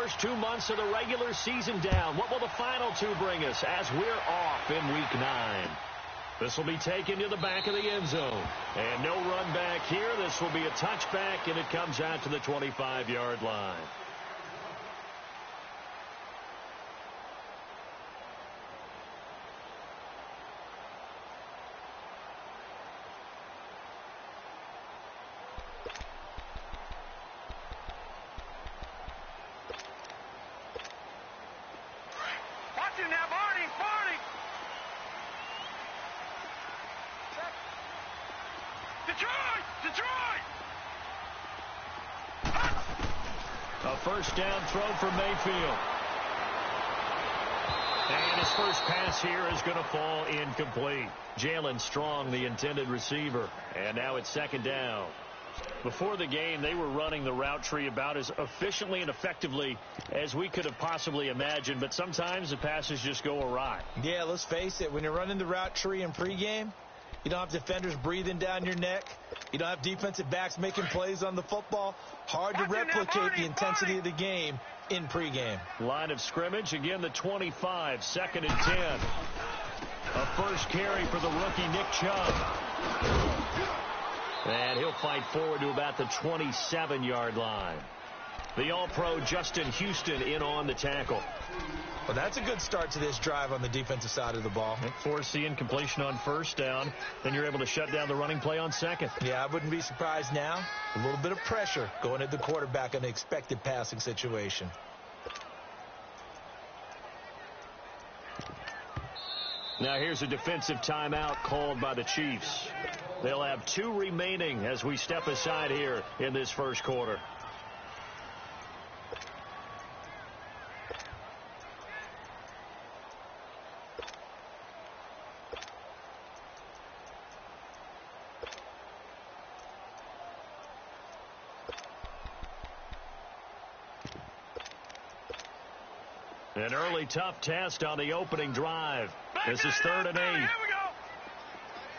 first 2 months of the regular season down. What will the final two bring us as we're off in Week 9? This will be taken to the back of the end zone. And no run back here. This will be a touchback, and it comes out to the 25-yard line. A first down throw for Mayfield. And his first pass here is going to fall incomplete. Jalen Strong, the intended receiver. And now it's second down. Before the game, they were running the route tree about as efficiently and effectively as we could have possibly imagined. But sometimes the passes just go awry. Yeah, let's face it. When you're running the route tree in pregame, you don't have defenders breathing down your neck. You don't have defensive backs making plays on the football. Hard to replicate the intensity of the game in pregame. Line of scrimmage, again the 25, second and 10. A first carry for the rookie Nick Chubb. And he'll fight forward to about the 27-yard line. The All-Pro Justin Houston in on the tackle. Well, that's a good start to this drive on the defensive side of the ball. Forcing completion on first down. Then you're able to shut down the running play on second. Yeah, I wouldn't be surprised now. A little bit of pressure going at the quarterback in an expected passing situation. Now here's a defensive timeout called by the Chiefs. They'll have 2 remaining as we step aside here in this first quarter. An early tough test on the opening drive. This is 3rd and 8. Here we go.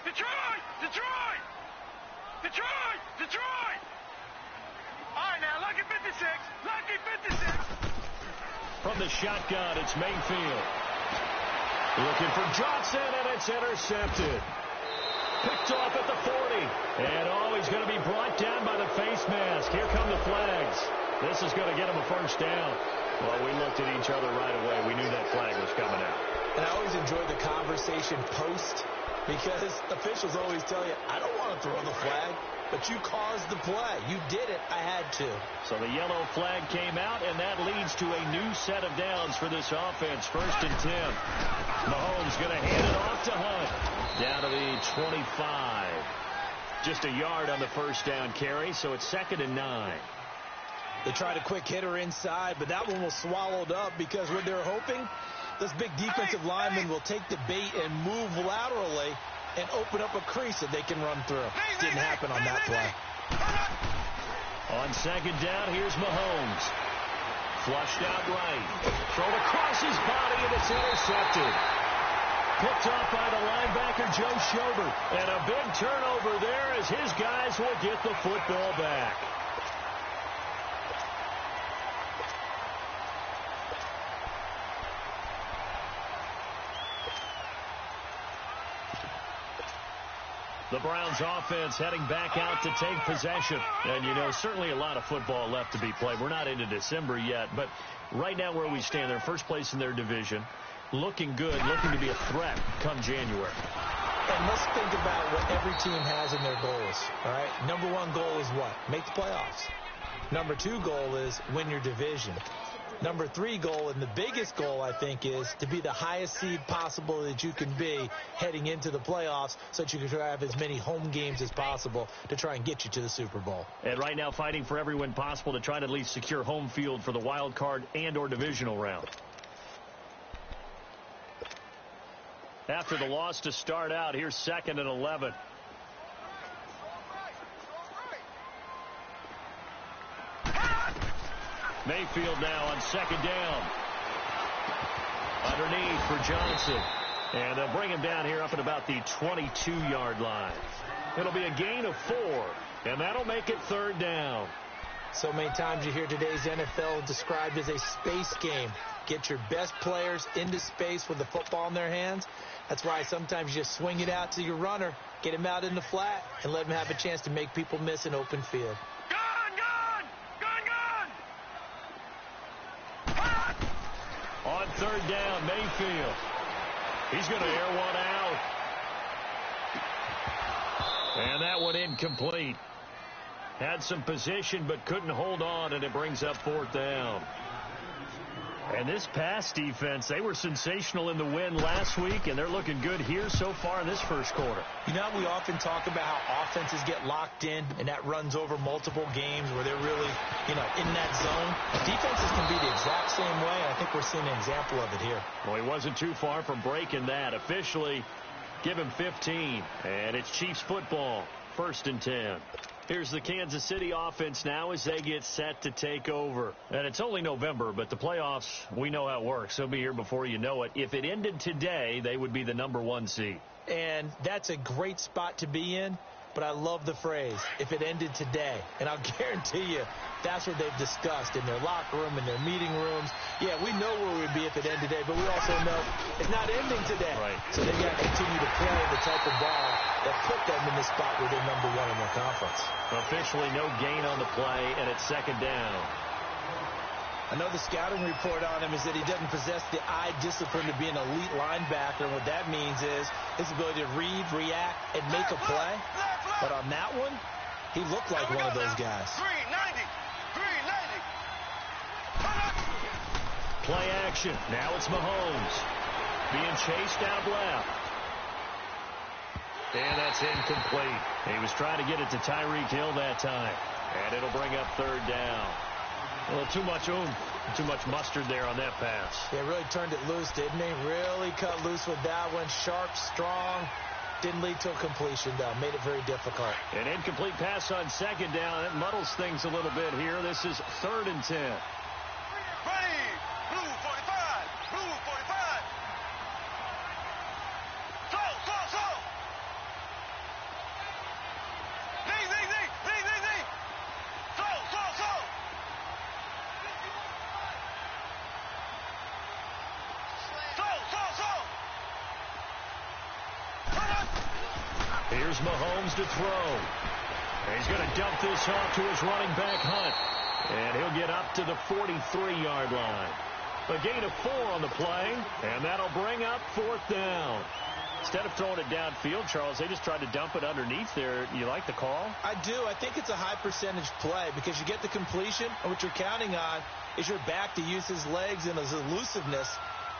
Detroit! Detroit! Detroit! Detroit! All right, now, lucky 56. Lucky 56. From the shotgun, it's Mayfield. Looking for Johnson, and it's intercepted. Picked off at the 40. And he's going to be brought down by the face mask. Here come the flags. This is going to get him a first down. Well, we looked at each other right away. We knew that flag was coming out. And I always enjoy the conversation post because officials always tell you, I don't want to throw the flag, but you caused the play. You did it. I had to. So the yellow flag came out, and that leads to a new set of downs for this offense. 1st and 10. Mahomes going to hand it off to Hunt. Down to the 25. Just a yard on the first down carry, so it's 2nd and 9. They tried a quick hitter inside, but that one was swallowed up because what they're hoping, this big defensive lineman will take the bait and move laterally and open up a crease that they can run through. Didn't happen on that play. On 2nd down, here's Mahomes. Flushed out right. Thrown across his body, and it's intercepted. Picked off by the linebacker, Joe Schobert. And a big turnover there as his guys will get the football back. The Browns offense heading back out to take possession. And, you know, certainly a lot of football left to be played. We're not into December yet, but right now where we stand, they're first place in their division. Looking good, looking to be a threat come January. And let's think about what every team has in their goals, all right? Number 1 goal is what? Make the playoffs. Number 2 goal is win your division. Number 3 goal, and the biggest goal, I think, is to be the highest seed possible that you can be heading into the playoffs so that you can have as many home games as possible to try and get you to the Super Bowl. And right now fighting for every win possible to try to at least secure home field for the wild card and or divisional round. After the loss to start out, here's 2nd and 11. Mayfield now on 2nd down. Underneath for Johnson. And they'll bring him down here up at about the 22-yard line. It'll be a gain of 4, and that'll make it 3rd down. So many times you hear today's NFL described as a space game. Get your best players into space with the football in their hands. That's why sometimes you just swing it out to your runner, get him out in the flat, and let him have a chance to make people miss an open field. On third down, Mayfield. He's going to air one out. And that one incomplete. Had some position but couldn't hold on, and it brings up fourth down. And this pass defense, they were sensational in the win last week, and they're looking good here so far in this first quarter. You know, we often talk about how offenses get locked in, and that runs over multiple games where they're really, in that zone. Defenses can be the exact same way, and I think we're seeing an example of it here. Well, he wasn't too far from breaking that. Officially, give him 15, and it's Chiefs football, 1st and 10. Here's the Kansas City offense now as they get set to take over. And it's only November, but the playoffs, we know how it works. They'll be here before you know it. If it ended today, they would be the #1 seed. And that's a great spot to be in, but I love the phrase, if it ended today. And I'll guarantee you, that's what they've discussed in their locker room, in their meeting rooms. Yeah, we know where we'd be if it ended today, but we also know it's not ending today. Right. So they've got to continue to play the type of ball that put them in the spot where they're #1 in their conference. Officially no gain on the play, and it's 2nd down. I know the scouting report on him is that he doesn't possess the eye discipline to be an elite linebacker, and what that means is his ability to read, react, and make a play. But on that one, he looked like one of those guys. Green 90. Play action. Now it's Mahomes being chased out left. And that's incomplete. He was trying to get it to Tyreek Hill that time. And it'll bring up 3rd down. A little too much too much mustard there on that pass. Yeah, really turned it loose, didn't he? Really cut loose with that one. Sharp, strong. Didn't lead to a completion, though. Made it very difficult. An incomplete pass on 2nd down. That muddles things a little bit here. This is 3rd and 10. Ready. Blue 45. Blue 45. Slow. Ding. Slow. Here's Mahomes to throw. And he's going to dump this off to his running back, Hunt. And he'll get up to the 43-yard line. A gain of 4 on the play, and that'll bring up 4th down. Instead of throwing it downfield, Charles, they just tried to dump it underneath there. You like the call? I do. I think it's a high-percentage play because you get the completion, and what you're counting on is your back to use his legs and his elusiveness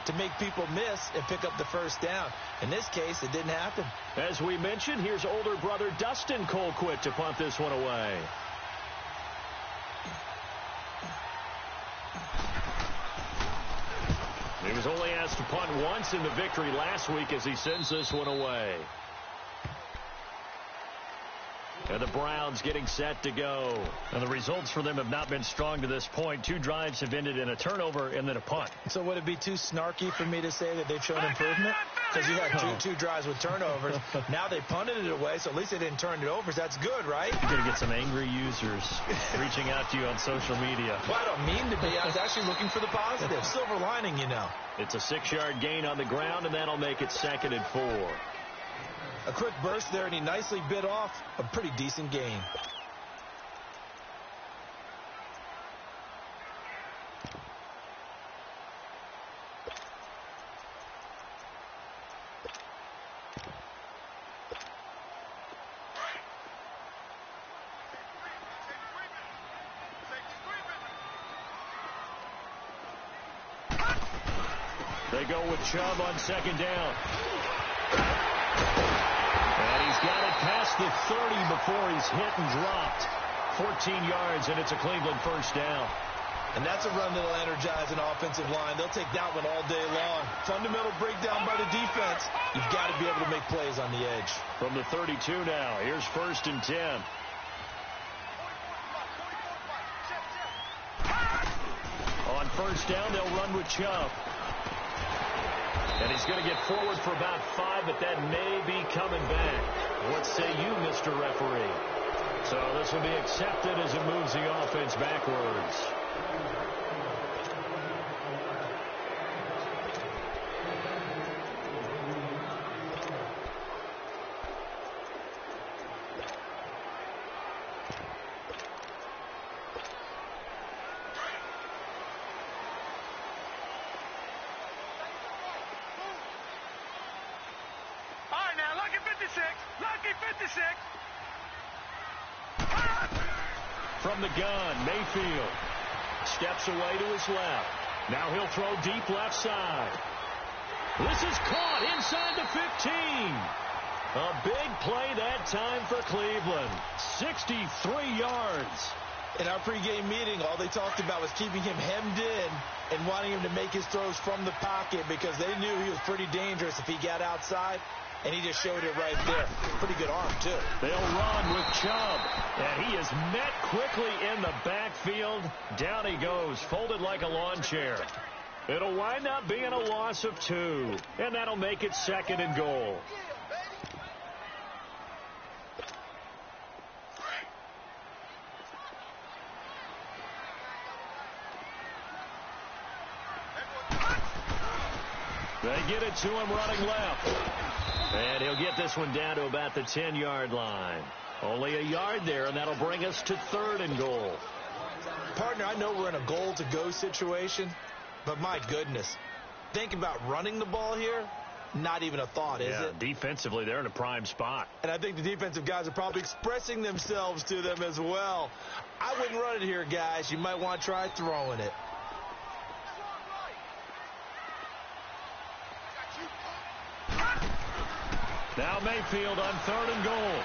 to make people miss and pick up the 1st down. In this case, it didn't happen. As we mentioned, here's older brother Dustin Colquitt to punt this one away. He was only asked to punt once in the victory last week as he sends this one away. And the Browns getting set to go. And the results for them have not been strong to this point. 2 drives have ended in a turnover and then a punt. So would it be too snarky for me to say that they've shown improvement? Because you had two drives with turnovers. Now they punted it away, so at least they didn't turn it over. So that's good, right? You're going to get some angry users reaching out to you on social media. Well, I don't mean to be. I was actually looking for the positive. Silver lining, you know. It's a 6-yard gain on the ground, and that'll make it 2nd and 4. A quick burst there, and he nicely bit off a pretty decent gain. They go with Chubb on 2nd down. And he's got it past the 30 before he's hit and dropped. 14 yards, and it's a Cleveland 1st down. And that's a run that'll energize an offensive line. They'll take that one all day long. Fundamental breakdown by the defense. You've got to be able to make plays on the edge. From the 32 now, here's 1st and 10. On 1st down, they'll run with Chubb. And he's going to get forward for about 5, but that may be coming back. What say you, Mr. Referee? So this will be accepted as it moves the offense backwards. From the gun, Mayfield steps away to his left. Now he'll throw deep left side. This is caught inside the 15. A big play that time for Cleveland. 63 yards. In our pregame meeting, all they talked about was keeping him hemmed in and wanting him to make his throws from the pocket because they knew he was pretty dangerous if he got outside. And he just showed it right there. Pretty good arm, too. They'll run with Chubb. And he is met quickly in the backfield. Down he goes, folded like a lawn chair. It'll wind up being a loss of 2. And that'll make it 2nd and goal. They get it to him running left. And he'll get this one down to about the 10-yard line. Only a yard there, and that'll bring us to 3rd and goal. Partner, I know we're in a goal-to-go situation, but my goodness. Think about running the ball here. Not even a thought, is it? Defensively, they're in a prime spot. And I think the defensive guys are probably expressing themselves to them as well. I wouldn't run it here, guys. You might want to try throwing it. Now Mayfield on 3rd and goal.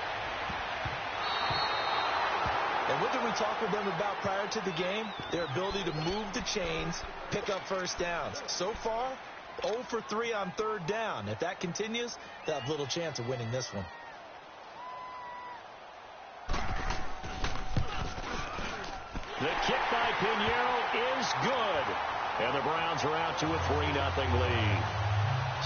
And what did we talk with them about prior to the game? Their ability to move the chains, pick up first downs. So far, 0 for 3 on 3rd down. If that continues, they'll have little chance of winning this one. The kick by Pinheiro is good. And the Browns are out to a 3-0 lead.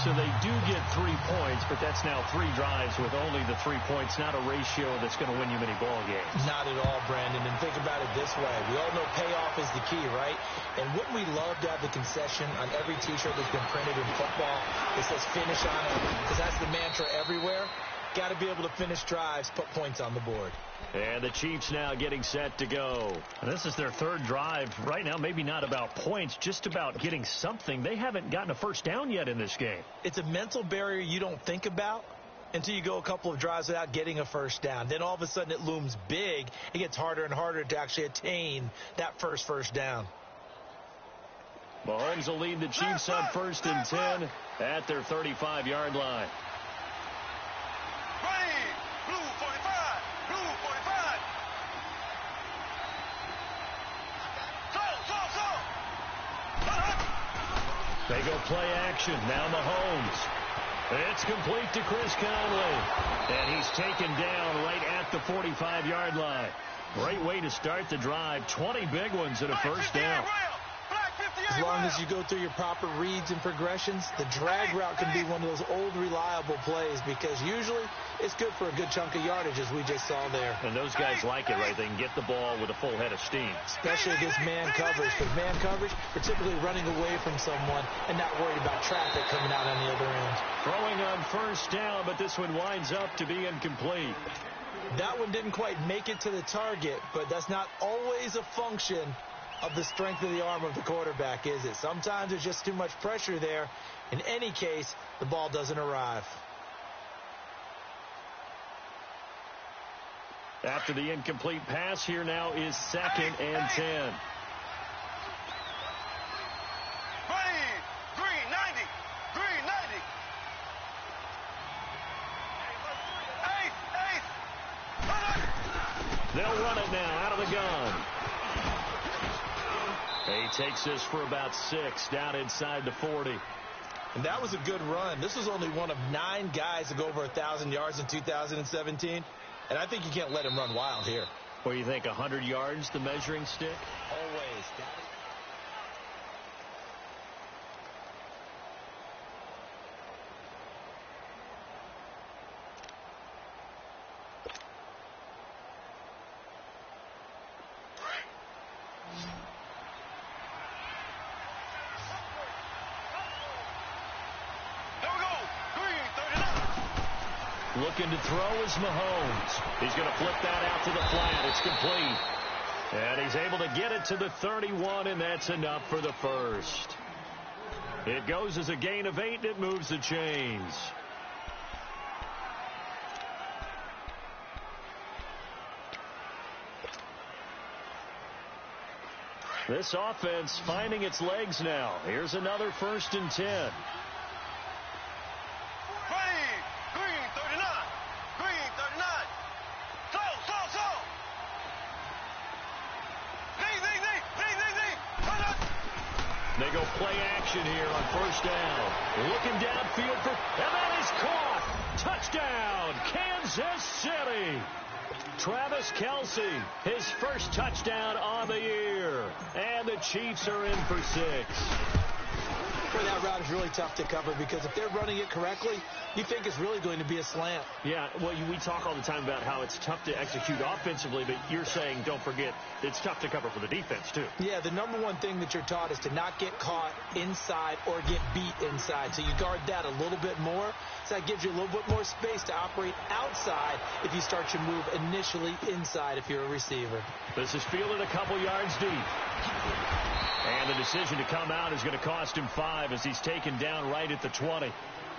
So they do get 3 points, but that's now 3 drives with only the 3 points, not a ratio that's going to win you many ball games. Not at all, Brandon. And think about it this way. We all know payoff is the key, right? And wouldn't we love to have the concession on every T-shirt that's been printed in football that says finish on it? Because that's the mantra everywhere. Got to be able to finish drives, put points on the board. And the Chiefs now getting set to go. And this is their 3rd drive. Right now, maybe not about points, just about getting something. They haven't gotten a first down yet in this game. It's a mental barrier you don't think about until you go a couple of drives without getting a first down. Then all of a sudden it looms big. It gets harder and harder to actually attain that first down. Mahomes will lead the Chiefs on 1st and 10 at their 35-yard line. They go play action. Now Mahomes. It's complete to Chris Conley. And he's taken down right at the 45-yard line. Great way to start the drive. 20 big ones and a first down. As long as you go through your proper reads and progressions, the drag route can be one of those old reliable plays because usually it's good for a good chunk of yardage as we just saw there. And those guys like it, right? They can get the ball with a full head of steam. Especially against man coverage. Because man coverage, particularly running away from someone and not worried about traffic coming out on the other end. Throwing on first down, but this one winds up to be incomplete. That one didn't quite make it to the target, but that's not always a function of the strength of the arm of the quarterback, is it? Sometimes there's just too much pressure there. In any case, the ball doesn't arrive. After the incomplete pass, here now is 2nd and 10. They'll run it now out of the gun. He takes this for about 6 down inside the 40. And that was a good run. This was only one of 9 guys to go over 1,000 yards in 2017. And I think you can't let him run wild here. What do you think, 100 yards, the measuring stick? Always. Looking to throw is Mahomes. He's going to flip that out to the flat. It's complete. And he's able to get it to the 31, and that's enough for the first. It goes as a gain of 8, and it moves the chains. This offense finding its legs now. Here's another 1st and 10. Green, 39. Green, 39. Slow. They go play action here on 1st down. Looking downfield for, and that is caught. Touchdown, Kansas City. Travis Kelce, his first touchdown on the year. And the Chiefs are in for 6. Well, that route is really tough to cover because if they're running it correctly, you think it's really going to be a slant. Yeah, well, we talk all the time about how it's tough to execute offensively, but you're saying, don't forget, it's tough to cover for the defense, too. Yeah, the number one thing that you're taught is to not get caught inside or get beat inside. So you guard that a little bit more. So that gives you a little bit more space to operate outside if you start your move initially inside if you're a receiver. This is fielded a couple yards deep. And the decision to come out is going to cost him 5 as he's taken down right at the 20.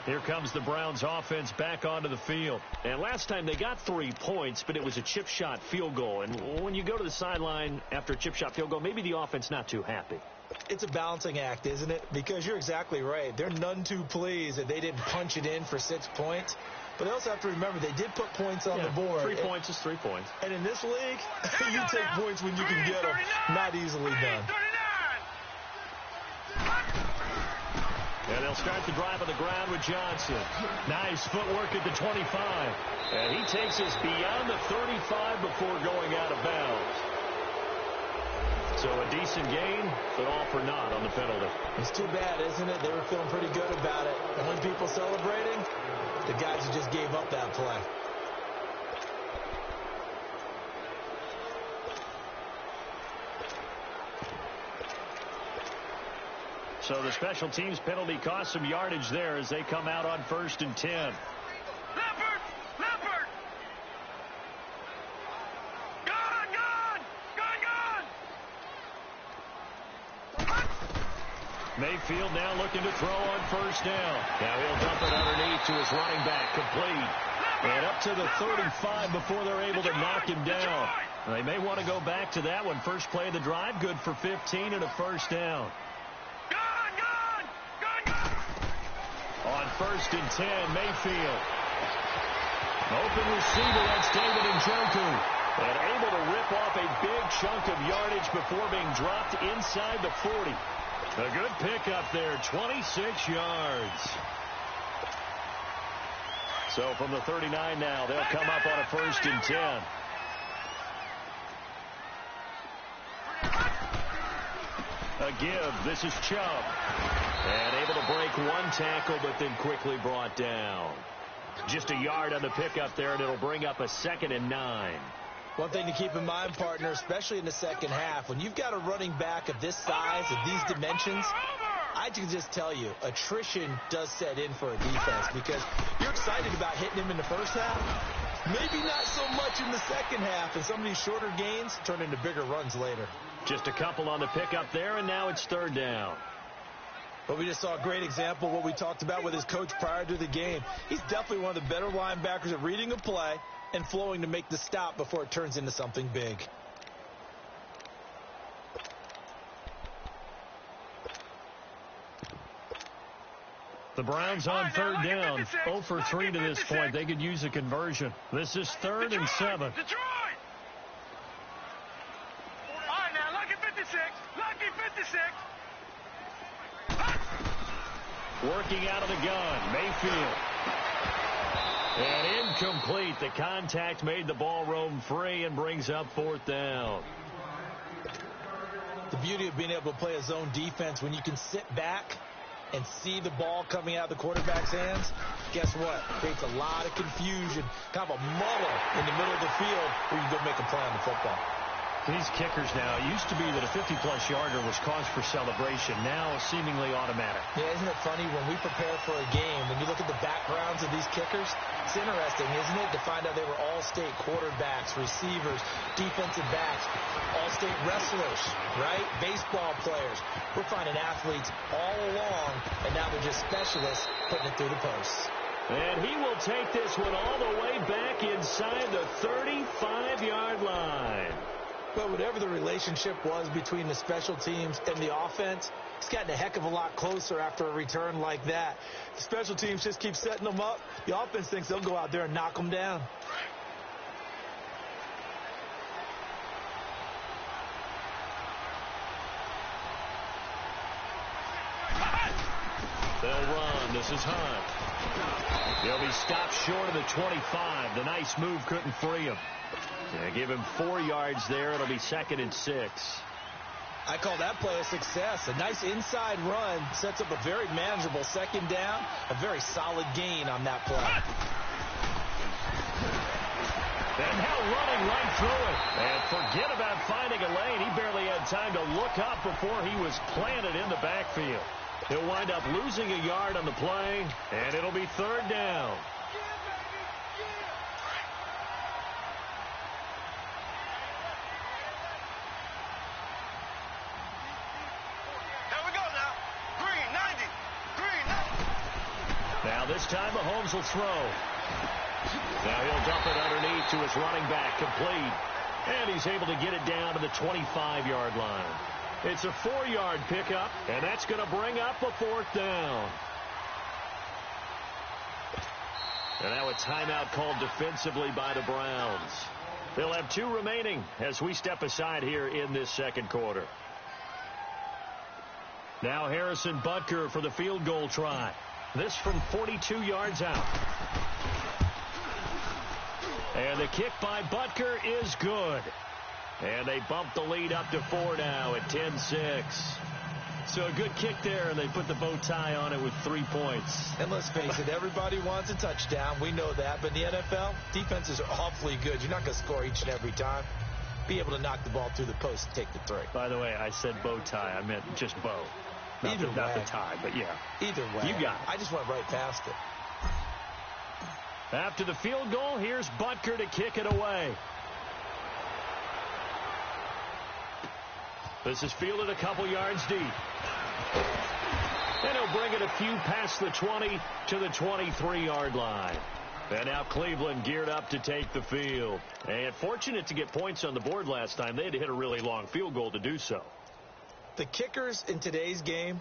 Here comes the Browns offense back onto the field. And last time they got 3 points, but it was a chip shot field goal. And when you go to the sideline after a chip shot field goal, maybe the offense not too happy. It's a balancing act, isn't it? Because you're exactly right. They're none too pleased that they didn't punch it in for 6 points. But they also have to remember they did put points on the board. 3 points is 3 points. And in this league, you take points when you can get them. Not easily done. And they'll start the drive on the ground with Johnson. Nice footwork at the 25. And he takes us beyond the 35 before going out of bounds. So a decent gain, but all for naught on the penalty. It's too bad, isn't it? They were feeling pretty good about it. The only people celebrating, the guys who just gave up that play. So the special teams penalty cost some yardage there as they come out on 1st and 10. Leopard! Gone! Mayfield now looking to throw on 1st down. Now he'll dump it underneath to his running back, complete. And up to the 35 before they're able to knock him down. They may want to go back to that one. First play of the drive, good for 15 and a 1st down. On 1st and 10, Mayfield. Open receiver, that's David Njoku. And able to rip off a big chunk of yardage before being dropped inside the 40. A good pickup there, 26 yards. So from the 39 now, they'll come up on a 1st and 10. A give, this is Chubb. And able to break one tackle, but then quickly brought down. Just a yard on the pickup there, and it'll bring up a 2nd and 9. One thing to keep in mind, partner, especially in the second half, when you've got a running back of this size, of these dimensions, I can just tell you, attrition does set in for a defense because you're excited about hitting him in the first half. Maybe not so much in the second half, and some of these shorter gains turn into bigger runs later. Just a couple on the pickup there, and now it's 3rd down. But we just saw a great example of what we talked about with his coach prior to the game. He's definitely one of the better linebackers at reading a play and flowing to make the stop before it turns into something big. The Browns on 3rd down, 0 for 3 to this point. They could use a conversion. This is 3rd and 7. Detroit! All right, now, lucky 56. Lucky 56. Working out of the gun, Mayfield. And incomplete. The contact made the ball roam free and brings up 4th down. The beauty of being able to play a zone defense when you can sit back and see the ball coming out of the quarterback's hands, guess what? Creates a lot of confusion, kind of a muddle in the middle of the field where you go make a play on the football. These kickers now, it used to be that a 50-plus yarder was cause for celebration. Now seemingly automatic. Yeah, isn't it funny when we prepare for a game, when you look at the backgrounds of these kickers, it's interesting, isn't it, to find out they were all-state quarterbacks, receivers, defensive backs, all-state wrestlers, right? Baseball players. We're finding athletes all along, and now they're just specialists putting it through the posts. And he will take this one all the way back inside the 35-yard line. But whatever the relationship was between the special teams and the offense, it's gotten a heck of a lot closer after a return like that. The special teams just keep setting them up. The offense thinks they'll go out there and knock them down. They'll run. This is Hunt. He'll be stopped short of the 25. The nice move couldn't free him. Yeah, give him 4 yards there. It'll be 2nd and 6. I call that play a success. A nice inside run sets up a very manageable 2nd down. A very solid gain on that play. And now running right through it. And forget about finding a lane. He barely had time to look up before he was planted in the backfield. He'll wind up losing a yard on the play, and it'll be 3rd down. Now this time Mahomes will throw. Now he'll dump it underneath to his running back, complete. And he's able to get it down to the 25-yard line. It's a 4-yard pickup, and that's going to bring up a 4th down. And now a timeout called defensively by the Browns. They'll have 2 remaining as we step aside here in this 2nd quarter. Now Harrison Butker for the field goal try. This from 42 yards out. And the kick by Butker is good. And they bump the lead up to 4 now at 10-6. So a good kick there, and they put the bow tie on it with 3 points. And let's face it, everybody wants a touchdown. We know that. But in the NFL, defenses are awfully good. You're not going to score each and every time. Be able to knock the ball through the post and take the 3. By the way, I said bow tie. I meant just bow. Not the tie, but yeah. Either way. You got it. I just went right past it. After the field goal, here's Butker to kick it away. This is fielded a couple yards deep. And he'll bring it a few past the 20 to the 23-yard line. And now Cleveland geared up to take the field. And fortunate to get points on the board last time. They had to hit a really long field goal to do so. The kickers in today's game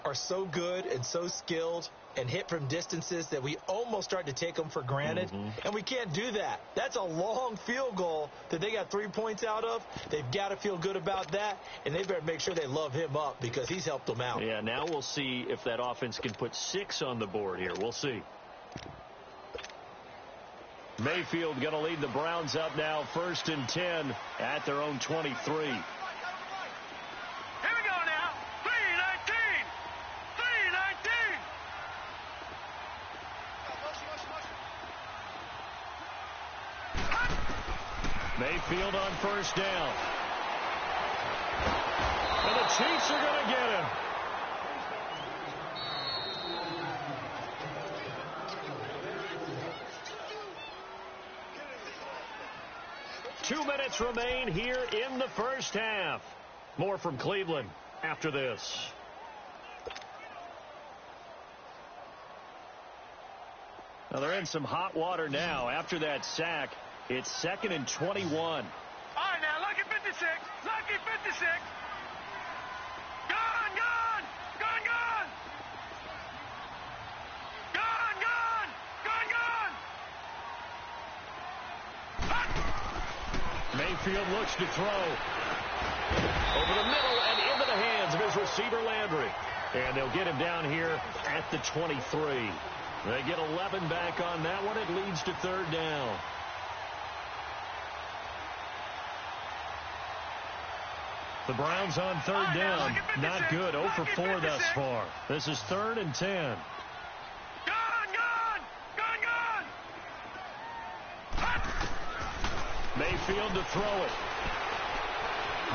are so good and so skilled and hit from distances that we almost start to take them for granted. And we can't do that. That's a long field goal that they got 3 points out of. They've got to feel good about that, and they better make sure they love him up because he's helped them out. Yeah, now we'll see if that offense can put 6 on the board here. We'll see. Mayfield going to lead the Browns up now, 1st and 10 at their own 23. Mayfield on 1st down. And the Chiefs are going to get him. Two minutes remain here in the 1st half. More from Cleveland after this. Now they're in some hot water now after that sack. It's 2nd and 21. All right, now, lucky 56. Lucky 56. Gone, gone. Gone, gone. Gone, gone. Gone, gone. Mayfield looks to throw. Over the middle and into the hands of his receiver, Landry. And they'll get him down here at the 23. They get 11 back on that one. It leads to 3rd down. The Browns on 3rd down. Not good. 0 for 4 thus far. This is 3rd and 10. Gone, gone. Gone, gone. Mayfield to throw it.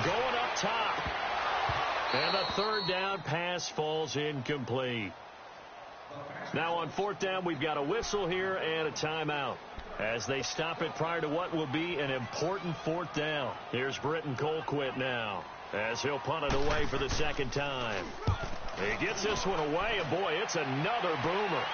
going up top. And the third down pass falls incomplete. Now on fourth down, we've got a whistle here and a timeout as they stop it prior to what will be an important fourth down. Here's Britton Colquitt now as he'll punt it away for the second time. He gets this one away, and boy, it's another boomer.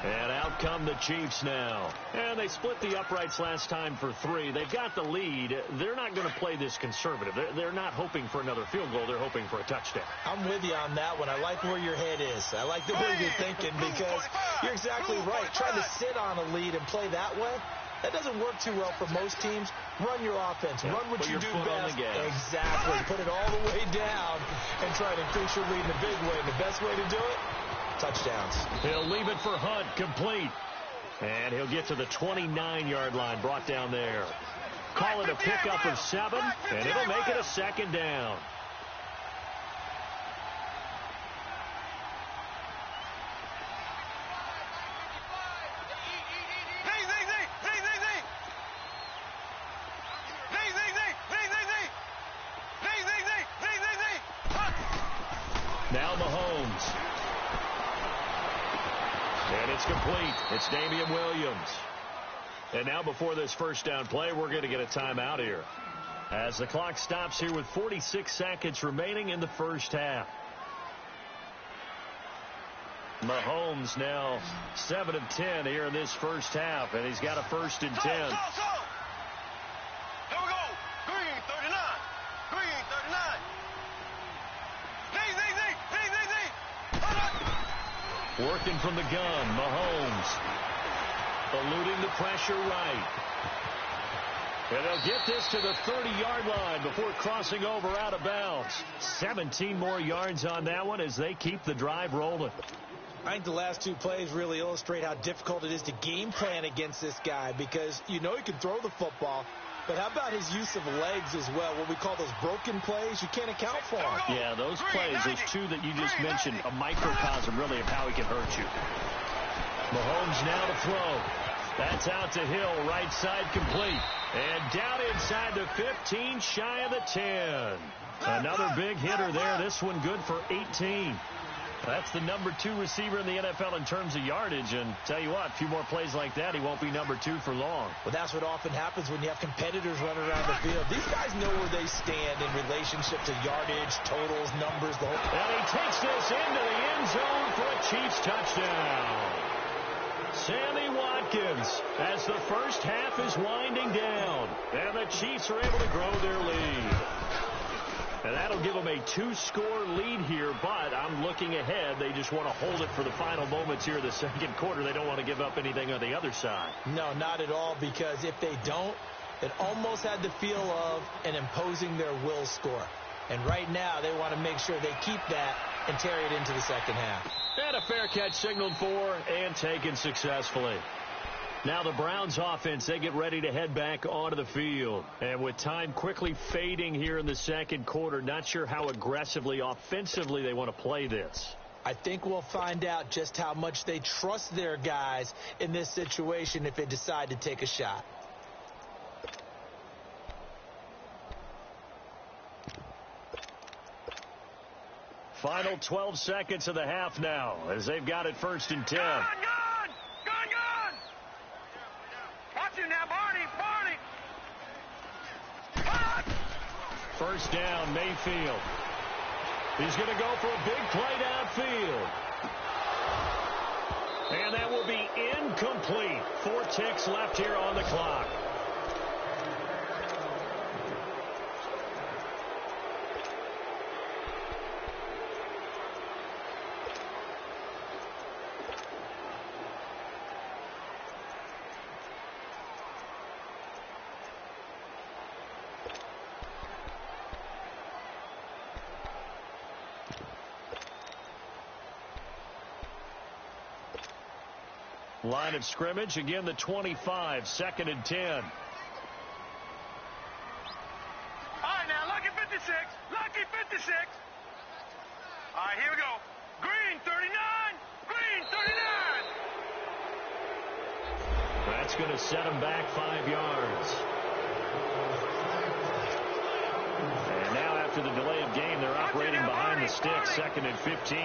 And out come the Chiefs now. And they split the uprights last time for 3. They've got the lead. They're not going to play this conservative. They're not hoping for another field goal. They're hoping for a touchdown. I'm with you on that one. I like where your head is. I like the way you're thinking because you're exactly right. Trying to sit on a lead and play that way, that doesn't work too well for most teams. Run your offense. Run what you do best. Exactly. Put it all the way down and try to increase your lead in a big way. And the best way to do it, touchdowns. He'll leave it for Hunt, complete. And he'll get to the 29-yard line, brought down there. Call it a pickup of 7, and it'll make it a second down. Now Mahomes. And it's complete. It's Damian Williams. And now before this first down play, we're going to get a timeout here as the clock stops here with 46 seconds remaining in the first half. Mahomes now 7 of 10 here in this first half, and he's got a 1st and 10. Here we go. Green 39. Green 39. Working from the gun, Mahomes. Eluding the pressure right. And they'll get this to the 30-yard line before crossing over out of bounds. 17 more yards on that one as they keep the drive rolling. I think the last 2 plays really illustrate how difficult it is to game plan against this guy because you know he can throw the football, but how about his use of legs as well? What we call those broken plays, you can't account for them. Yeah, those plays, those 2 that you just mentioned, a microcosm really of how he can hurt you. Mahomes now to throw. That's out to Hill, right side complete. And down inside the 15, shy of the 10. Another big hitter there. This one good for 18. That's the number 2 receiver in the NFL in terms of yardage. And tell you what, a few more plays like that, he won't be number 2 for long. Well, that's what often happens when you have competitors running around the field. These guys know where they stand in relationship to yardage, totals, numbers, the whole. And he takes this into the end zone for a Chiefs touchdown. Sammy Watkins as the first half is winding down. And the Chiefs are able to grow their lead. And that'll give them a 2-score lead here, but I'm looking ahead. They just want to hold it for the final moments here of the second quarter. They don't want to give up anything on the other side. No, not at all, because if they don't, it almost had the feel of an imposing their will score. And right now, they want to make sure they keep that and carry it into the second half. And a fair catch signaled for and taken successfully. Now the Browns offense, they get ready to head back onto the field. And with time quickly fading here in the second quarter, not sure how aggressively, offensively they want to play this. I think we'll find out just how much they trust their guys in this situation if they decide to take a shot. Final 12 seconds of the half now as they've got it 1st and 10. Gone! Watch it now, Barney! First down, Mayfield. He's going to go for a big play downfield. And that will be incomplete. 4 ticks left here on the clock. Line of scrimmage, again the 25, 2nd and 10. All right, now, lucky 56. Lucky 56. All right, here we go. Green 39. Green 39. That's going to set them back 5 yards. And now after the delay of game, they're operating behind the sticks, 2nd and 15.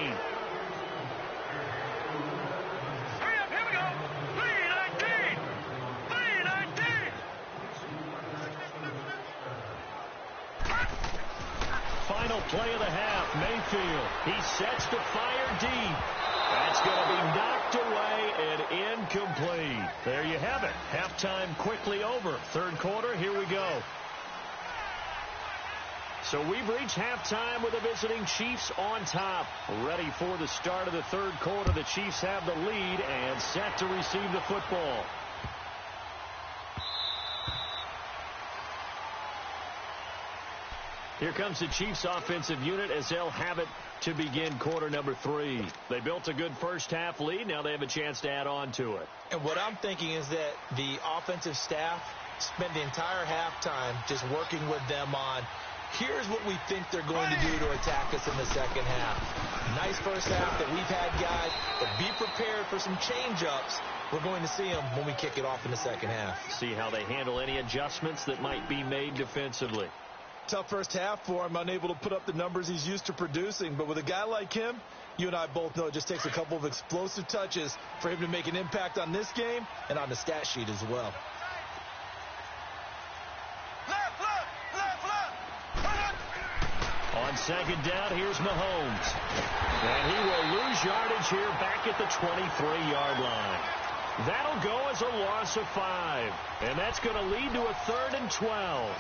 Hurry up, here we go. 3:19. 3:19. Final play of the half, Mayfield. He sets to fire deep. That's going to be knocked away and incomplete. There you have it. Halftime quickly over. 3rd quarter, here we go. So we've reached halftime with the visiting Chiefs on top. Ready for the start of the 3rd quarter. The Chiefs have the lead and set to receive the football. Here comes the Chiefs offensive unit as they'll have it to begin quarter number 3. They built a good first half lead. Now they have a chance to add on to it. And what I'm thinking is that the offensive staff spend the entire halftime just working with them on, here's what we think they're going to do to attack us in the second half. Nice first half that we've had, guys, but be prepared for some change-ups. We're going to see them when we kick it off in the second half. See how they handle any adjustments that might be made defensively. Tough first half for him, unable to put up the numbers he's used to producing. But with a guy like him, you and I both know it just takes a couple of explosive touches for him to make an impact on this game and on the stat sheet as well. On 2nd down, here's Mahomes. And he will lose yardage here back at the 23-yard line. That'll go as a loss of 5. And that's going to lead to a 3rd and 12.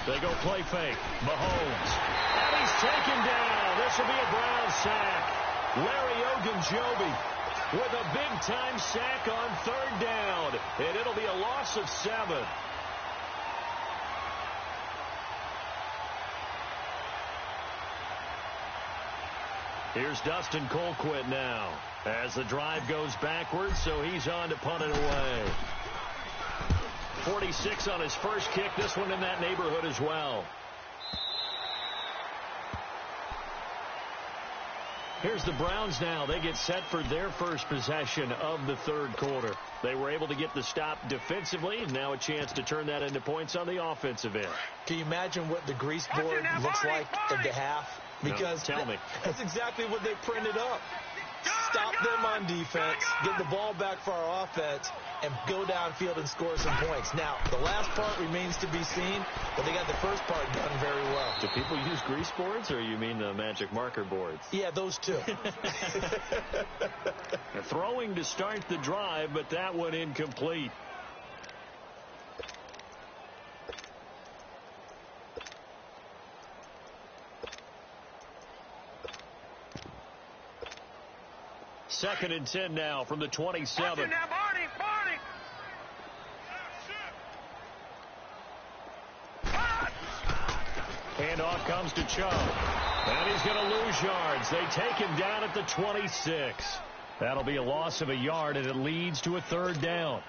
They go play fake. Mahomes. And he's taken down. This will be a Brown sack. Larry Ogunjobi with a big-time sack on 3rd down. And it'll be a loss of 7. Here's Dustin Colquitt now as the drive goes backwards, so he's on to punt it away. 46 on his first kick. This one in that neighborhood as well. Here's the Browns now. They get set for their first possession of the 3rd quarter. They were able to get the stop defensively. Now a chance to turn that into points on the offensive end. Can you imagine what the grease board looks like at the half? Because no, tell me. That's exactly what they printed up. Stop them on defense, get the ball back for our offense, and go downfield and score some points. Now, the last part remains to be seen, but they got the first part done very well. Do people use grease boards, or you mean the magic marker boards? Yeah, those two. Throwing to start the drive, but that one incomplete. Second and 10 now from the 27. Now, Barney. Handoff comes to Chubb. And he's going to lose yards. They take him down at the 26. That'll be a loss of a yard, and it leads to a 3rd down.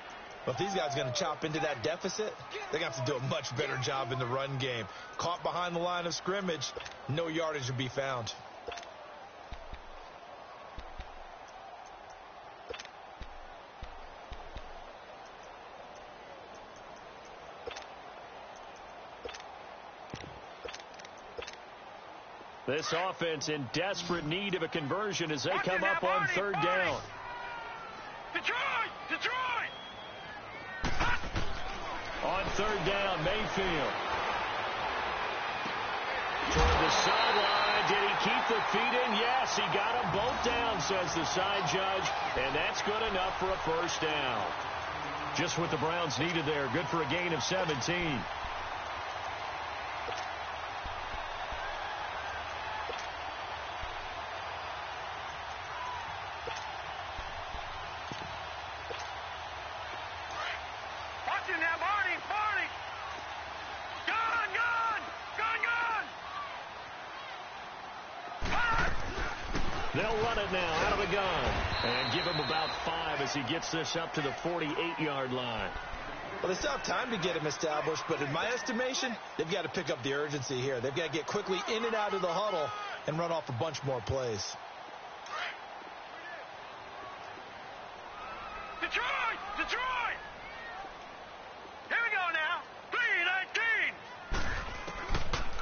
But if these guys are going to chop into that deficit, they're going to have to do a much better job in the run game. Caught behind the line of scrimmage, no yardage to be found. This offense in desperate need of a conversion as they come up on 3rd down. Detroit! On 3rd down, Mayfield. Toward the sideline. Did he keep the feet in? Yes, he got them both down, says the side judge. And that's good enough for a 1st down. Just what the Browns needed there. Good for a gain of 17. They'll run it now out of the gun. And give him about 5 as he gets this up to the 48-yard line. Well, they still have time to get him established, but in my estimation, they've got to pick up the urgency here. They've got to get quickly in and out of the huddle and run off a bunch more plays. Detroit! Detroit! Here we go now.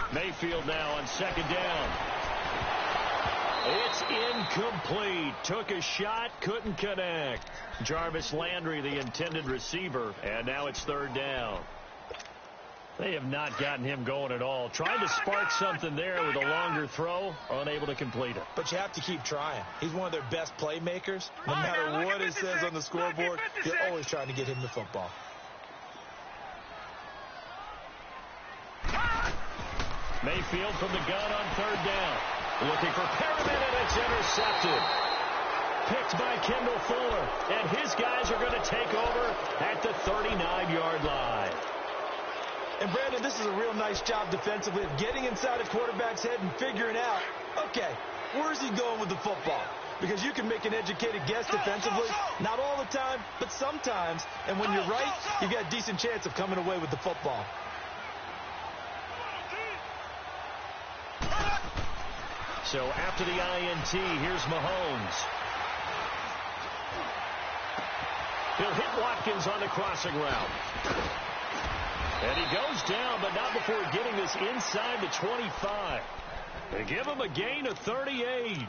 3-19. Mayfield now on second down. It's incomplete. Took a shot, couldn't connect. Jarvis Landry, the intended receiver, and now it's third down. They have not gotten him going at all. Tried to spark something there with a longer throw, unable to complete it. But you have to keep trying. He's one of their best playmakers. No matter what it says on the scoreboard, you're always trying to get him the football. Mayfield from the gun on third down. Looking for Perriman, and it's intercepted. Picked by Kendall Fuller, and his guys are going to take over at the 39-yard line. And, Brandon, this is a real nice job defensively of getting inside a quarterback's head and figuring out, okay, where's he going with the football? Because you can make an educated guess defensively, not all the time, but sometimes. And when you're right, you've got a decent chance of coming away with the football. So after the INT, here's Mahomes. He'll hit Watkins on the crossing route. And he goes down, but not before getting this inside the 25. They give him a gain of 38.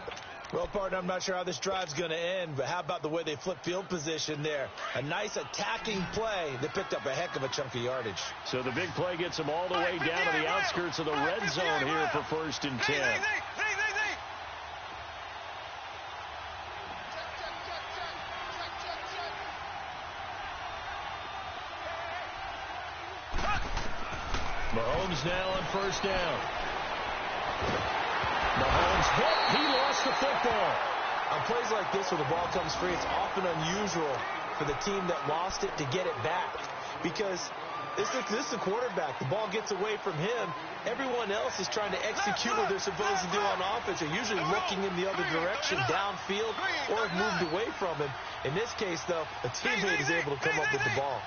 Well, partner, I'm not sure how this drive's going to end, but how about the way they flip field position there? A nice attacking play. They picked up a heck of a chunk of yardage. So the big play gets them all the way down to the outskirts of the red zone here for 1st and 10. Mahomes now on first down. Mahomes hit. He lost the football. On plays like this where the ball comes free, it's often unusual for the team that lost it to get it back. Because this is a quarterback. The ball gets away from him. Everyone else is trying to execute what they're supposed to do on offense. They're usually looking in the other direction, downfield, or have moved away from him. In this case, though, a teammate is able to come up with the ball.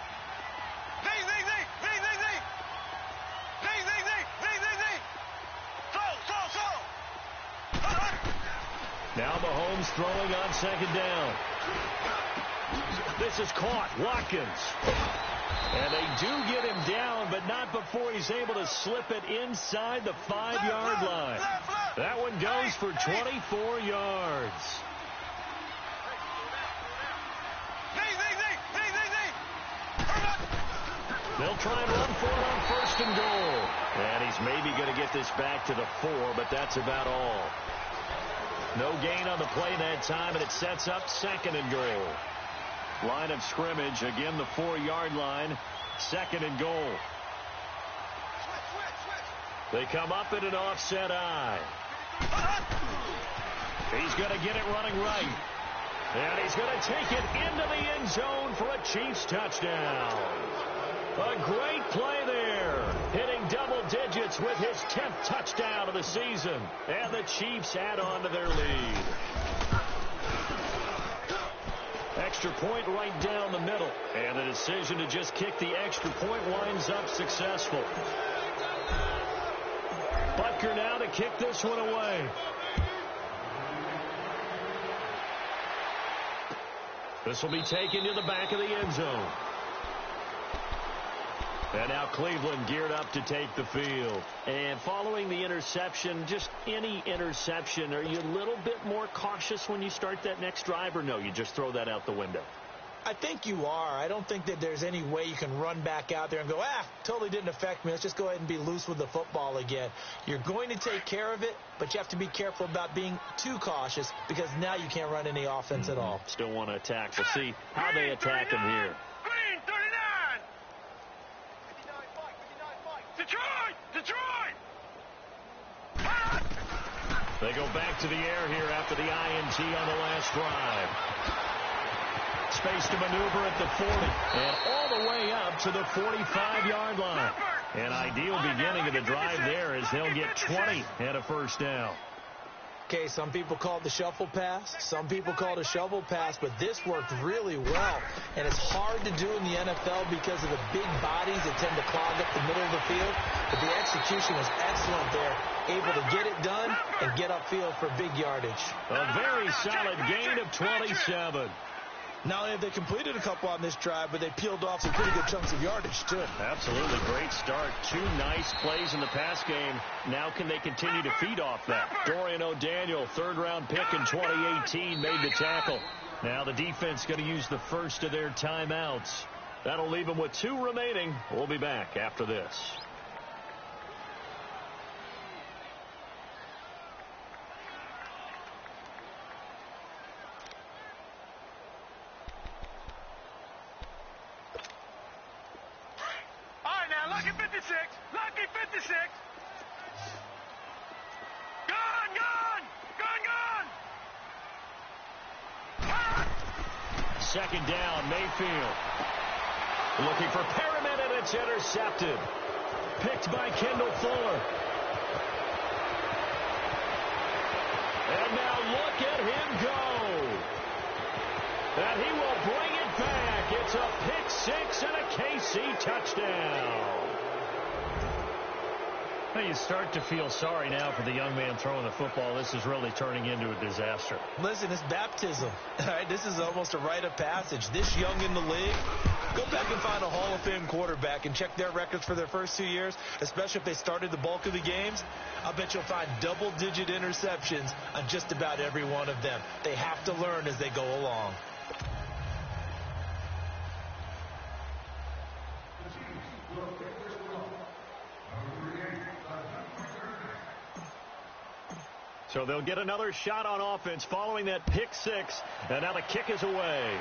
Now Mahomes throwing on second down. This is caught. Watkins. And they do get him down, but not before he's able to slip it inside the 5-yard line. That one goes for 24 yards. They'll try and run for it on 1st and goal. And he's maybe going to get this back to the 4, but that's about all. No gain on the play that time, and it sets up 2nd and goal. Line of scrimmage, again the 4-yard line, 2nd and goal. They come up in an offset eye. He's going to get it running right. And he's going to take it into the end zone for a Chiefs touchdown. A great play there, hitting double digits with his 10th touchdown of the season. And the Chiefs add on to their lead. Extra point right down the middle. And the decision to just kick the extra point winds up successful. Butker now to kick this one away. This will be taken to the back of the end zone. And now Cleveland geared up to take the field. And following the interception, just any interception, are you a little bit more cautious when you start that next drive, or no, you just throw that out the window? I think you are. I don't think that there's any way you can run back out there and go, totally didn't affect me. Let's just go ahead and be loose with the football again. You're going to take care of it, but you have to be careful about being too cautious because now you can't run any offense at all. Still want to attack. We'll see how they attack him here. Green, 39. Detroit! Detroit! They go back to the air here after the INT on the last drive. Space to maneuver at the 40 and all the way up to the 45-yard line. An ideal beginning of the drive there as they'll get 20 and a first down. Okay, some people call it the shuffle pass. Some people call it a shovel pass, but this worked really well. And it's hard to do in the NFL because of the big bodies that tend to clog up the middle of the field. But the execution was excellent there, able to get it done and get upfield for big yardage. A very solid gain of 27. Not only have they completed a couple on this drive, but they peeled off some pretty good chunks of yardage, too. Absolutely great start. 2 nice plays in the pass game. Now can they continue to feed off that? Dorian O'Daniel, third-round pick in 2018, made the tackle. Now the defense going to use the first of their timeouts. That'll leave them with 2 remaining. We'll be back after this. Lucky 56! Lucky 56! Gone! Gone! Gone! Gone! Second down, Mayfield. Looking for Perriman, and it's intercepted. Picked by Kendall Fuller. And now look at him go. And he will bring it back. It's a pick 6 and a KC touchdown. Well, you start to feel sorry now for the young man throwing the football. This is really turning into a disaster. Listen, it's baptism. All right, this is almost a rite of passage. This young in the league, go back and find a Hall of Fame quarterback and check their records for their first 2 years, especially if they started the bulk of the games. I'll bet you'll find double-digit interceptions on just about every one of them. They have to learn as they go along. So they'll get another shot on offense following that pick 6, and now the kick is away.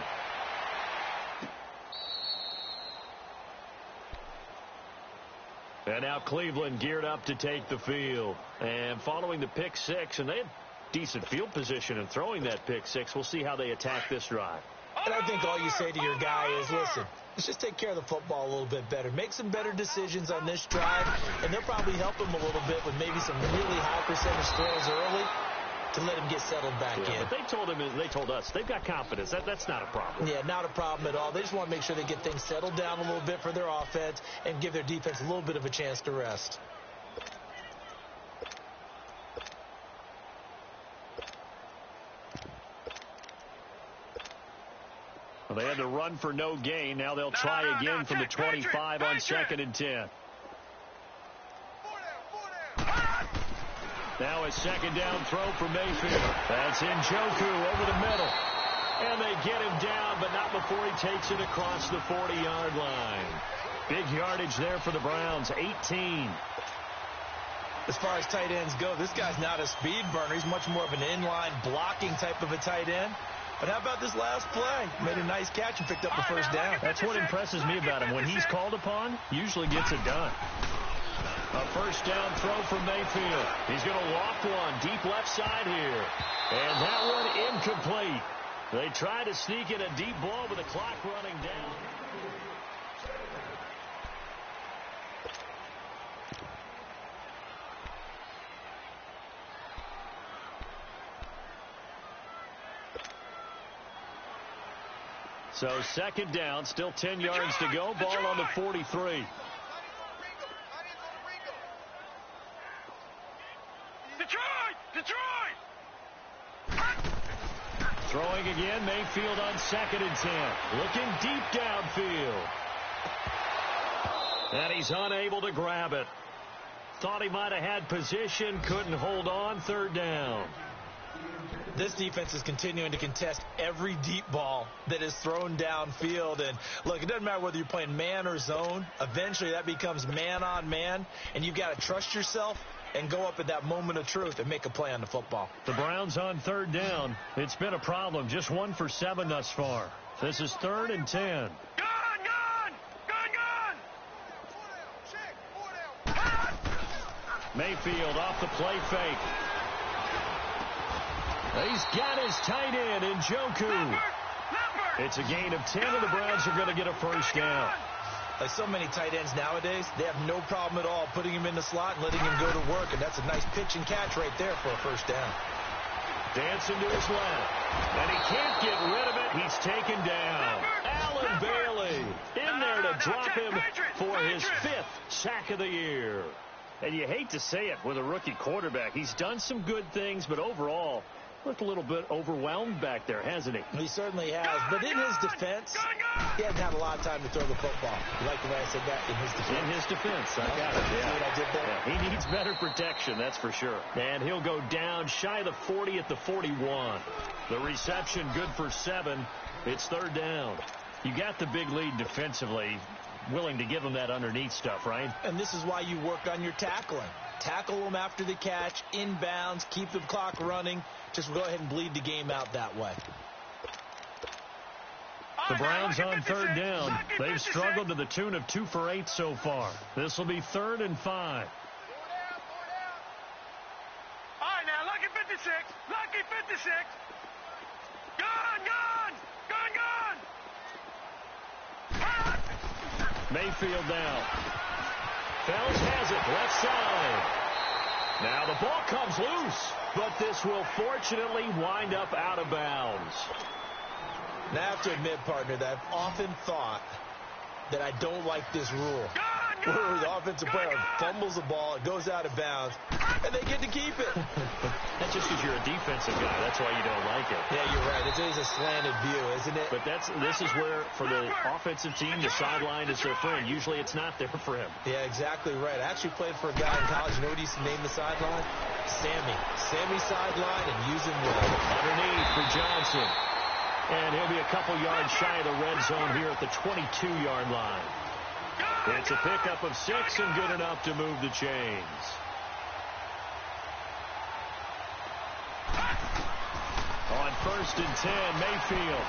And now Cleveland geared up to take the field. And following the pick 6, and they had decent field position in throwing that pick 6. We'll see how they attack this drive. And I think all you say to your guy is, listen, let's just take care of the football a little bit better. Make some better decisions on this drive, and they'll probably help him a little bit with maybe some really high percentage throws early to let him get settled back in. But they told us they've got confidence. That's not a problem. Yeah, not a problem at all. They just want to make sure they get things settled down a little bit for their offense and give their defense a little bit of a chance to rest. Well, they had to run for no gain. Now they'll try again from the 25 on 2nd and 10. Now a 2nd down throw for Mayfield. That's Njoku over the middle. And they get him down, but not before he takes it across the 40-yard line. Big yardage there for the Browns, 18. As far as tight ends go, this guy's not a speed burner. He's much more of an inline blocking type of a tight end. But how about this last play? Made a nice catch and picked up the first down. That's what impresses me about him. When he's called upon, usually gets it done. A first down throw from Mayfield. He's going to loft one deep left side here. And that one incomplete. They try to sneak in a deep ball with the clock running down. So 2nd down, still 10 yards to go. Ball on the 43. Detroit! Throwing again, Mayfield on 2nd and 10. Looking deep downfield. And he's unable to grab it. Thought he might have had position, couldn't hold on. 3rd down. This defense is continuing to contest every deep ball that is thrown downfield. And, look, it doesn't matter whether you're playing man or zone. Eventually that becomes man on man, and you've got to trust yourself and go up at that moment of truth and make a play on the football. The Browns on 3rd down. It's been a problem. Just 1 for 7 thus far. This is 3rd and 10. Mayfield off the play fake. He's got his tight end, Njoku. It's a gain of 10, and the Browns are going to get a first down. Like so many tight ends nowadays, they have no problem at all putting him in the slot and letting him go to work, and that's a nice pitch and catch right there for a first down. Dancing to his left. And he can't get rid of it. He's taken down. Allen Bailey in there to drop him for his 5th sack of the year. And you hate to say it with a rookie quarterback. He's done some good things, but overall, looked a little bit overwhelmed back there, hasn't he? He certainly has. But in his defense, he hasn't had a lot of time to throw the football. You like the way I said that? In his defense. In his defense. I got it. See what I did there? Yeah, he needs better protection, that's for sure. And he'll go down shy of the 40 at the 41. The reception good for 7. It's 3rd down. You got the big lead defensively. Willing to give him that underneath stuff, right? And this is why you work on your tackling. Tackle them after the catch, inbounds, keep the clock running. Just go ahead and bleed the game out that way. The Browns on 3rd down. They've struggled to the tune of 2 for 8 so far. This will be 3rd and 5. All right, now, lucky 56. Lucky 56. Gone. Mayfield now. Fells has it, left side. Now the ball comes loose, but this will fortunately wind up out of bounds. Now, I have to admit, partner, that I've often thought that I don't like this rule. Where the offensive player fumbles the ball, it goes out of bounds, and they get to keep it. That's just because you're a defensive guy. That's why you don't like it. Yeah, you're right. It is a slanted view, isn't it? But this is where, for the offensive team, the sideline is their friend. Usually it's not there for him. Yeah, exactly right. I actually played for a guy in college. You know what he used to name the sideline? Sammy. Sammy sideline, and use him well. Underneath for Johnson. And he'll be a couple yards shy of the red zone here at the 22-yard line. It's a pickup of 6 and good enough to move the chains. On 1st and 10, Mayfield.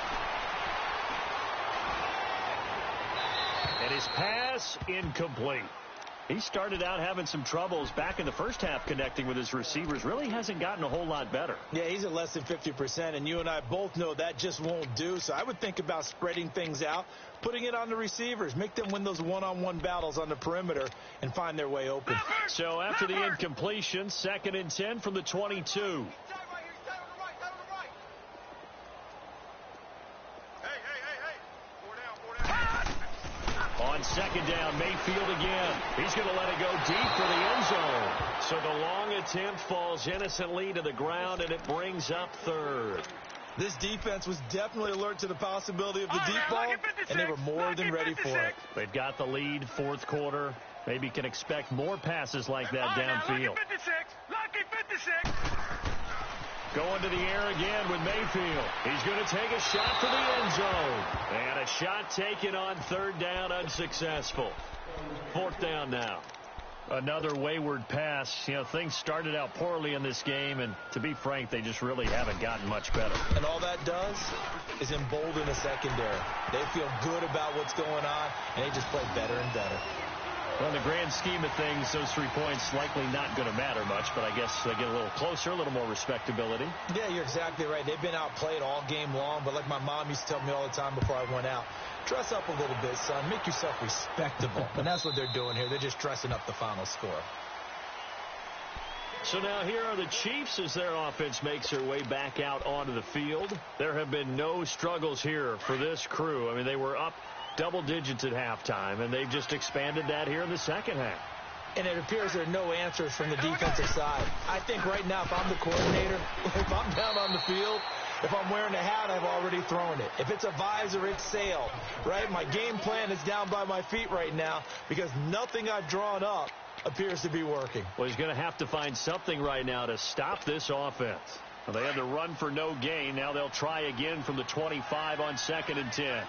And his pass incomplete. He started out having some troubles back in the first half connecting with his receivers. Really hasn't gotten a whole lot better. Yeah, he's at less than 50%, and you and I both know that just won't do. So I would think about spreading things out, putting it on the receivers, make them win those one-on-one battles on the perimeter and find their way open. So after the incompletion, 2nd and 10 from the 22. On 2nd down, Mayfield again. He's going to let it go deep for the end zone. So the long attempt falls innocently to the ground, and it brings up 3rd. This defense was definitely alert to the possibility of the deep ball, and they were more than ready for it. They've got the lead, 4th quarter. Maybe can expect more passes like that downfield. Lucky 56. Going to the air again with Mayfield. He's going to take a shot for the end zone. And a shot taken on 3rd down, unsuccessful. 4th down now. Another wayward pass. You know, things started out poorly in this game, and to be frank, they just really haven't gotten much better. And all that does is embolden the secondary. They feel good about what's going on, and they just play better and better. Well, in the grand scheme of things, those 3 points likely not going to matter much, but I guess they get a little closer, a little more respectability. Yeah, you're exactly right. They've been outplayed all game long, but like my mom used to tell me all the time before I went out, dress up a little bit, son. Make yourself respectable. And that's what they're doing here. They're just dressing up the final score. So now here are the Chiefs as their offense makes their way back out onto the field. There have been no struggles here for this crew. I mean, they were up double digits at halftime, and they've just expanded that here in the second half. And it appears there are no answers from the defensive side. I think right now, if I'm the coordinator, if I'm down on the field, if I'm wearing a hat, I've already thrown it. If it's a visor, it's sailed, right? My game plan is down by my feet right now because nothing I've drawn up appears to be working. Well, he's going to have to find something right now to stop this offense. Well, they had to run for no gain. Now they'll try again from the 25 on 2nd and 10.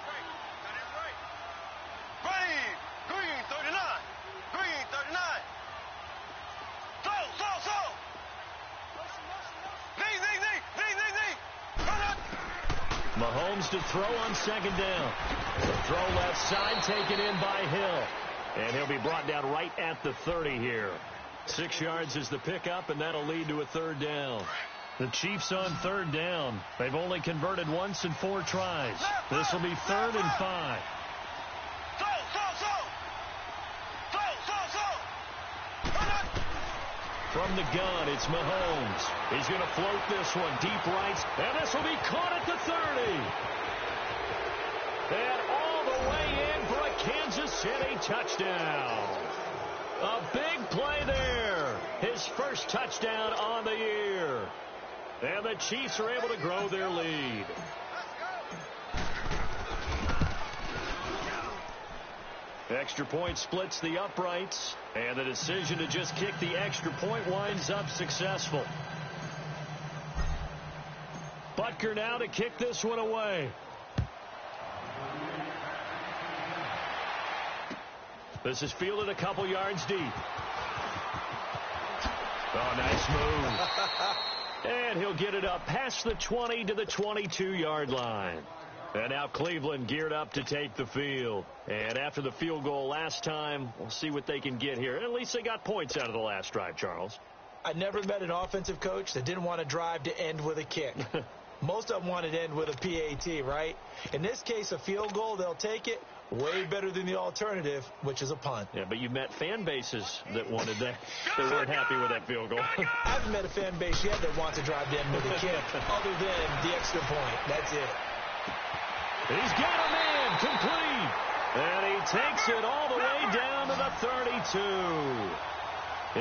Mahomes to throw on 2nd down. Throw left side, taken in by Hill. And he'll be brought down right at the 30 here. 6 yards is the pickup, and that'll lead to a 3rd down. The Chiefs on 3rd down. They've only converted once in 4 tries. This will be 3rd and 5. From the gun, it's Mahomes. He's going to float this one deep right, and this will be caught at the 30. And all the way in for a Kansas City touchdown. A big play there. His first touchdown on the year. And the Chiefs are able to grow their lead. Extra point splits the uprights, and the decision to just kick the extra point winds up successful. Butker now to kick this one away. This is fielded a couple yards deep. Oh, nice move. And he'll get it up past the 20 to the 22-yard line. And now Cleveland geared up to take the field. And after the field goal last time, we'll see what they can get here. At least they got points out of the last drive, Charles. I never met an offensive coach that didn't want to drive to end with a kick. Most of them wanted to end with a PAT, right? In this case, a field goal, they'll take it. Way better than the alternative, which is a punt. Yeah, but you met fan bases that wanted that. They weren't happy with that field goal. I haven't met a fan base yet that wants to drive to end with a kick, other than the extra point. That's it. He's got a man complete. And he takes it all the way down to the 32.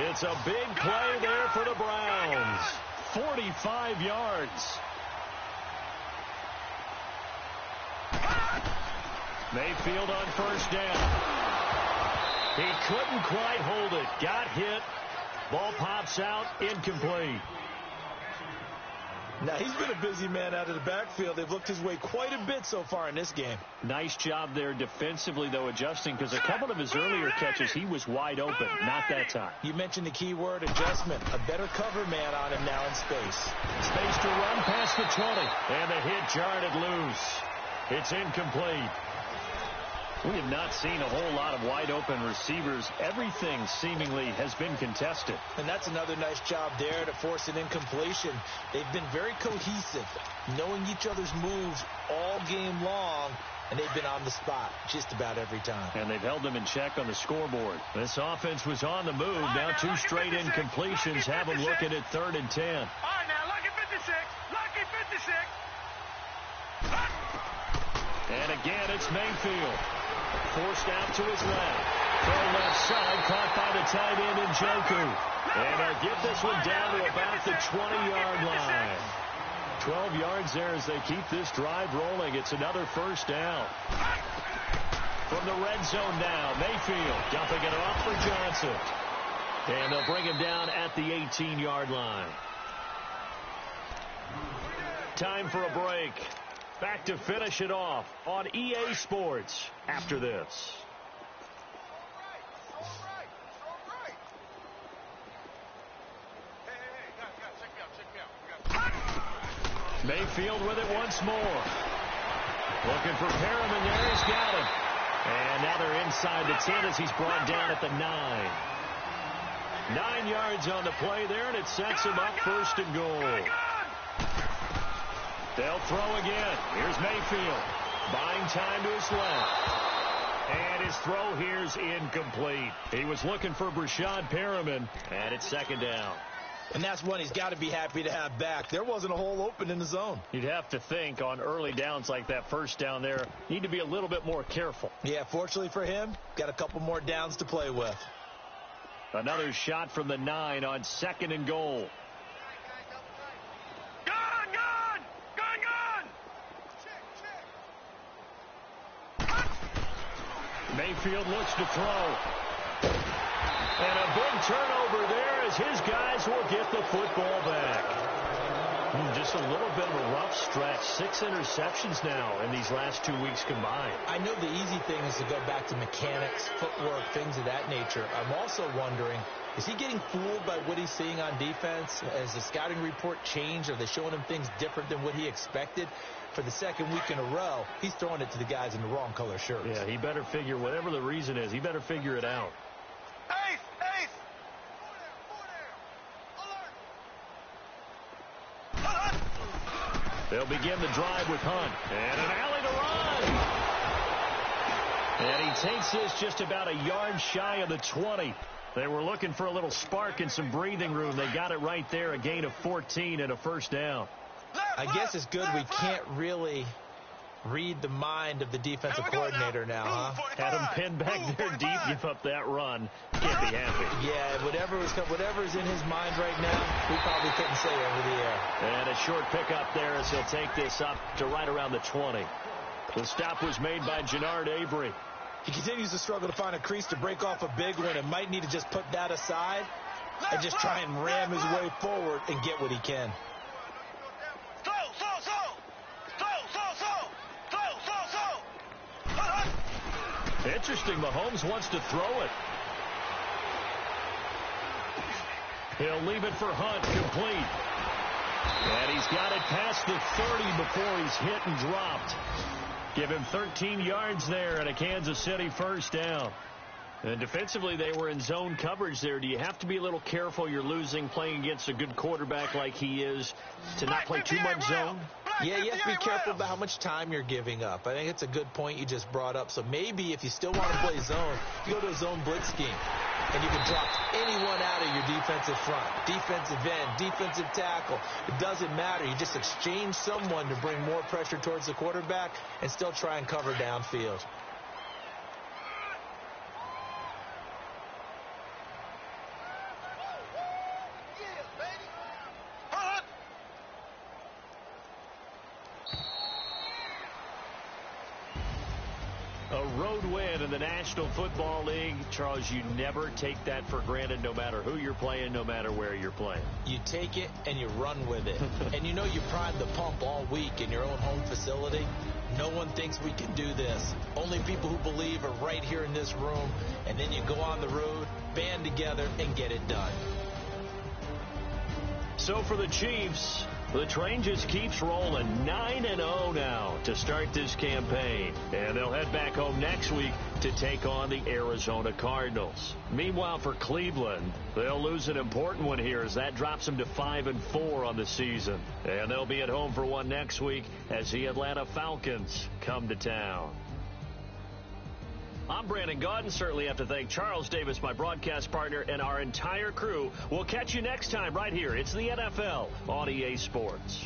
It's a big play there for the Browns. 45 yards. Mayfield on first down. He couldn't quite hold it. Got hit. Ball pops out. Incomplete. Now, he's been a busy man out of the backfield. They've looked his way quite a bit so far in this game. Nice job there defensively, though, adjusting, because a couple of his earlier catches, he was wide open. Not that time. You mentioned the key word, adjustment. A better cover man on him now in space. Space to run past the 20. And the hit jarred it loose. It's incomplete. We have not seen a whole lot of wide-open receivers. Everything seemingly has been contested. And that's another nice job there to force an incompletion. They've been very cohesive, knowing each other's moves all game long, and they've been on the spot just about every time. And they've held them in check on the scoreboard. This offense was on the move. Now two straight incompletions have them looking at 3rd and 10. All right, now, lucky 56. Lucky 56. And again, it's Mayfield. Forced out to his left. From left side, caught by the tight end in Njoku. And they'll get this one down to about the 20-yard line. 12 yards there as they keep this drive rolling. It's another first down. From the red zone now, Mayfield dumping it off for Johnson. And they'll bring him down at the 18-yard line. Time for a break. Back to finish it off on EA Sports after this. Mayfield with it once more. Looking for Perriman there. He's got him. And now they're inside the 10 as he's brought down at the 9. 9 yards on the play there, and it sets him up 1st and goal. They'll throw again. Here's Mayfield. Buying time to his left. And his throw here's incomplete. He was looking for Brashad Perriman, and it's 2nd down. And that's one he's got to be happy to have back. There wasn't a hole open in the zone. You'd have to think on early downs like that first down there, need to be a little bit more careful. Yeah, fortunately for him, got a couple more downs to play with. Another shot from the 9 on 2nd and goal. Mayfield looks to throw. And a big turnover there as his guys will get the football back. Just a little bit of a rough stretch. 6 interceptions now in these last 2 weeks combined. I know the easy thing is to go back to mechanics, footwork, things of that nature. I'm also wondering, is he getting fooled by what he's seeing on defense? Has the scouting report changed? Are they showing him things different than what he expected? For the 2nd week in a row, he's throwing it to the guys in the wrong color shirts. Yeah, he better figure, whatever the reason is, he better figure it out. Ace! Alert! They'll begin the drive with Hunt. And an alley to run. And he takes this just about a yard shy of the 20. They were looking for a little spark and some breathing room. They got it right there, a gain of 14 and a first down. I guess it's good we can't really read the mind of the defensive coordinator now, huh? Had him pinned back there deep, give up that run. Can't be happy. Yeah, whatever's in his mind right now, we probably couldn't say over the air. And a short pickup there as he'll take this up to right around the 20. The stop was made by Jannard Avery. He continues to struggle to find a crease to break off a big one and might need to just put that aside and just try and ram his way forward and get what he can. Interesting, Mahomes wants to throw it. He'll leave it for Hunt, complete. And he's got it past the 30 before he's hit and dropped. Give him 13 yards there and a Kansas City first down. And defensively, they were in zone coverage there. Do you have to be a little careful? You're losing playing against a good quarterback like he is to not play too much zone? Yeah, you have to be careful about how much time you're giving up. I think it's a good point you just brought up. So maybe if you still want to play zone, you go to a zone blitz scheme. And you can drop anyone out of your defensive front, defensive end, defensive tackle. It doesn't matter. You just exchange someone to bring more pressure towards the quarterback and still try and cover downfield. A road win in the National Football League. Charles, you never take that for granted no matter who you're playing, no matter where you're playing. You take it and you run with it. And you know you primed the pump all week in your own home facility. No one thinks we can do this. Only people who believe are right here in this room. And then you go on the road, band together, and get it done. So for the Chiefs, the train just keeps rolling. 9-0 now to start this campaign. And they'll head back home next week to take on the Arizona Cardinals. Meanwhile, for Cleveland, they'll lose an important one here as that drops them to 5-4 on the season. And they'll be at home for one next week as the Atlanta Falcons come to town. I'm Brandon Gaudin. Certainly have to thank Charles Davis, my broadcast partner, and our entire crew. We'll catch you next time right here. It's the NFL on EA Sports.